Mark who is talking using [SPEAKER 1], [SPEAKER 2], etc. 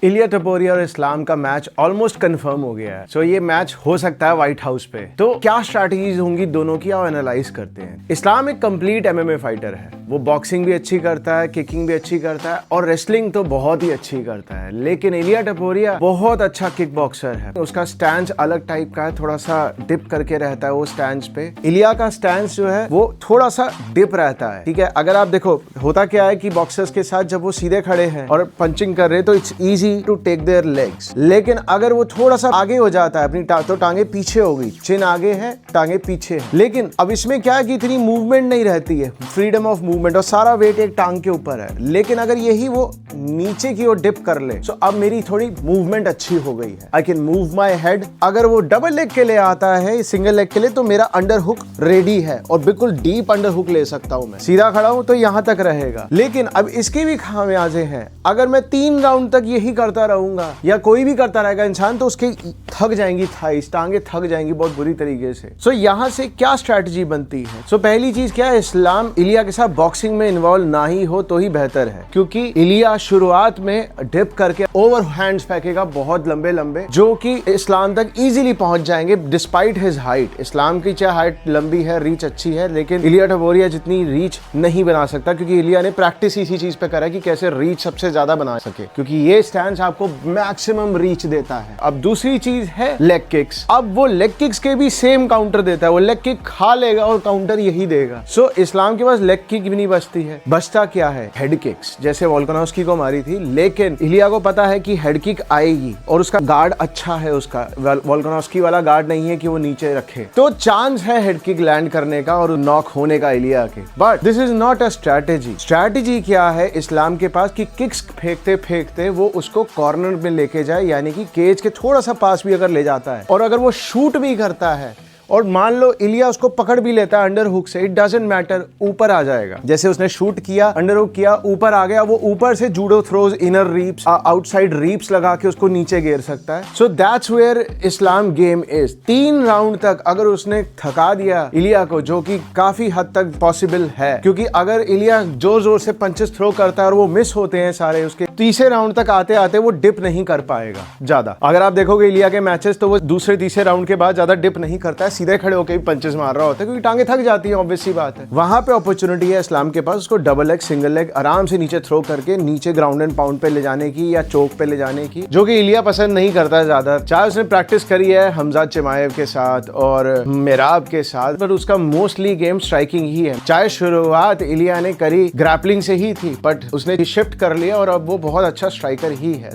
[SPEAKER 1] इलिया Topuria और इस्लाम का match almost confirm हो गया है। सो ये मैच हो सकता है व्हाइट हाउस पे। तो क्या स्ट्रैटेजीज होंगी दोनों की, आओ एनालाइज करते हैं। इस्लाम एक कंप्लीट एमएमए फाइटर है। वो बॉक्सिंग भी अच्छी करता है, किकिंग भी अच्छी करता है और रेसलिंग तो बहुत ही अच्छी करता है। लेकिन इलिया टपोरिया बहुत अच्छा किक बॉक्सर है। उसका स्टैंस अलग टाइप का है, थोड़ा सा डिप करके रहता है वो स्टैंस पे। इलिया का स्टैंस जो है वो थोड़ा सा डिप रहता है। ठीक है, अगर आप देखो होता क्या है कि बॉक्सर्स के साथ जब वो सीधे खड़े हैं और पंचिंग कर रहे हैं तो it's easy to take their legs. लेकिन अगर वो थोड़ा सा आगे हो जाता है अपनी तो टांगे पीछे हो गई, चिन आगे है टांगे पीछे है। लेकिन अब इसमें क्या है कि इतनी मूवमेंट नहीं रहती है, फ्रीडम ऑफ मूवमेंट, और सारा वेट एक टांग के ऊपर है। लेकिन अगर यही वो नीचे की ओर डिप कर ले तो अब मेरी थोड़ी मूवमेंट अच्छी हो गई है। I can move my head. अगर वो डबल लेग के लिए आता है, सिंगल लेग के लिए, तो मेरा अंडर हुक रेडी है और बिल्कुल डीप अंडर हुक ले सकता हूं मैं। सीधा खड़ा हूं तो यहां तक रहेगा। लेकिन अब इसके भी खामियाजे हैं। अगर मैं 3 राउंड तक यही करता रहूंगा या कोई भी करता रहेगा इंसान, तो उसके थक जाएंगी थाइस, टांगे थक जाएंगी बहुत बुरी तरीके से। सो यहां से क्या स्ट्रैटेजी बनती है? सो पहली चीज क्या है, इस्लाम इलिया के साथ बॉक्सिंग में इन्वॉल्व ना ही हो तो ही बेहतर है, क्योंकि इलिया शुरुआत में डिप करके ओवर हैंड्स फेंकेगा बहुत लंबे लंबे, जो कि इस्लाम तक इजीली पहुंच जाएंगे डिस्पाइट हिज हाइट। इस्लाम की चाहे हाइट लंबी है, रीच अच्छी है, लेकिन इलिया टपोरिया जितनी रीच नहीं बना सकता, क्योंकि इलिया ने प्रैक्टिस इसी चीज पे करा कि कैसे रीच सबसे ज्यादा बना सके, क्योंकि ये स्टैंस आपको मैक्सिमम रीच देता है। अब दूसरी चीज है लेग किक्स। अब वो लेग किक्स के भी सेम काउंटर देता है। वो लेग किक खा लेगा और काउंटर यही देगा। सो इस्लाम के पास लेग किक भी नहीं बचती है। बचता क्या है? हेड किक्स, जैसे वोल्कानोव्स्की को मारी थी। लेकिन इलिया को पता है कि हेड किक आएगी और उसका गार्ड अच्छा है, उसका वोल्कानोव्स्की वाला गार्ड नहीं है कि वो नीचे रखे, तो चांस है हेड किक लैंड करने का और नॉक होने का इलिया के। But this is not a strategy. Strategy क्या है इस्लाम के पास कि किक्स फेंकते फेंकते वो उसको कॉर्नर में लेके जाए, यानी कि केज के थोड़ा सा पास भी अगर ले जाता है, और अगर वो शूट भी करता है और मान लो इलिया उसको पकड़ भी लेता है अंडर हुक से, इट डजंट मैटर, ऊपर आ जाएगा। जैसे उसने शूट किया, अंडर हुक किया, ऊपर आ गया, वो ऊपर से judo throws, inner reaps, outside reaps लगा के उसको नीचे गिर सकता है। So that's where Islam game is. 3 round तक अगर उसने थका दिया इलिया को, जो कि काफी हद तक पॉसिबल है, क्योंकि अगर इलिया जोर जोर से पंचेस थ्रो करता है और वो मिस होते हैं सारे, उसके तीसरे राउंड तक आते आते वो डिप नहीं कर पाएगा ज्यादा। अगर आप देखोगे इलिया के मैचेस, तो वो दूसरे तीसरे राउंड के बाद ज्यादा डिप नहीं करता है, सीधे खड़े होकर पंचेस मार रहा होता है, क्योंकि टांगे थक जाती हैं, ऑब्वियस सी बात है। वहां पे अपॉर्चुनिटी है इस्लाम के पास उसको डबल लेग, सिंगल लेग आराम से नीचे थ्रो करके नीचे ग्राउंड एंड पाउंड पे ले जाने की या चोक पे ले जाने की, जो कि इलिया पसंद नहीं करता ज्यादा। चाहे उसने प्रैक्टिस करी है हमजा चिमाएव के साथ और मेराब के साथ, बट उसका मोस्टली गेम स्ट्राइकिंग ही है। चाहे शुरुआत इलिया ने करी ग्रैपलिंग से ही थी, बट उसने शिफ्ट कर लिया और अब वो बहुत अच्छा स्ट्राइकर ही है।